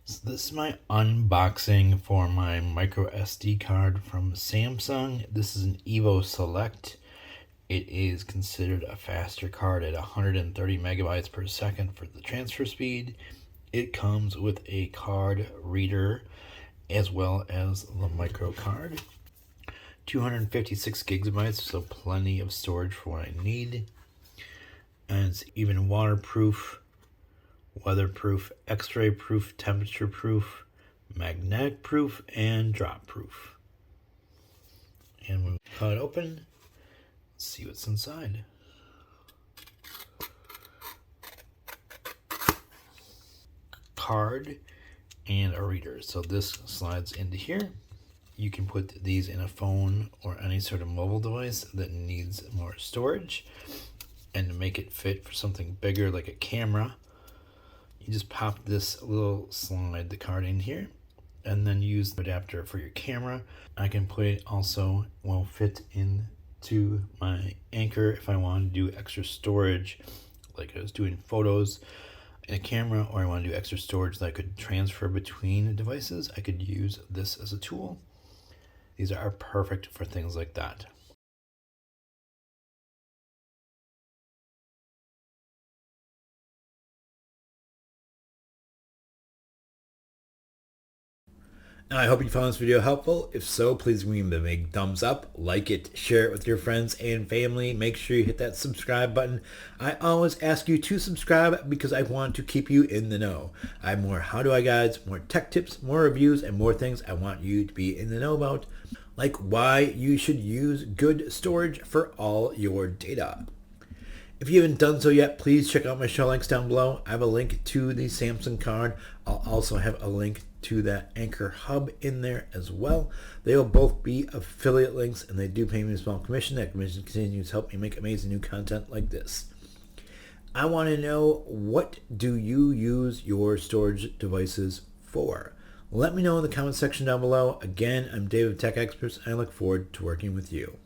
So this is my unboxing for my micro SD card from Samsung. This is an Evo Select. It is considered a faster card at 130 megabytes per second for the transfer speed. It comes with a card reader as well as the micro card. 256 gigabytes, so plenty of storage for what I need. And it's even waterproof, weatherproof, x-ray proof, temperature proof, magnetic proof, and drop proof. And we'll cut it open, see what's inside. Card and a reader. So this slides into here. You can put these in a phone or any sort of mobile device that needs more storage. And to make it fit for something bigger like a camera, you just pop this little slide the card in here and then use the adapter for your camera. I can put it also will fit into my Anchor if I want to do extra storage, like I was doing photos in a camera, or I want to do extra storage that I could transfer between devices. I could use this as a tool. These are perfect for things like that. Now, I hope you found this video helpful. If so, please give me a big thumbs up, like it, share it with your friends and family. Make sure you hit that subscribe button. I always ask you to subscribe because I want to keep you in the know. I have more how do I guides, more tech tips, more reviews, and more things I want you to be in the know about, like why you should use good storage for all your data. If you haven't done so yet, please check out my show links down below. I have a link to the Samsung card. I'll also have a link to that Anchor Hub in there as well. They will both be affiliate links, and they do pay me a small commission. That commission continues to help me make amazing new content like this. I want to know, what do you use your storage devices for? Let me know in the comment section down below. Again, I'm David, Tech Experts, and I look forward to working with you.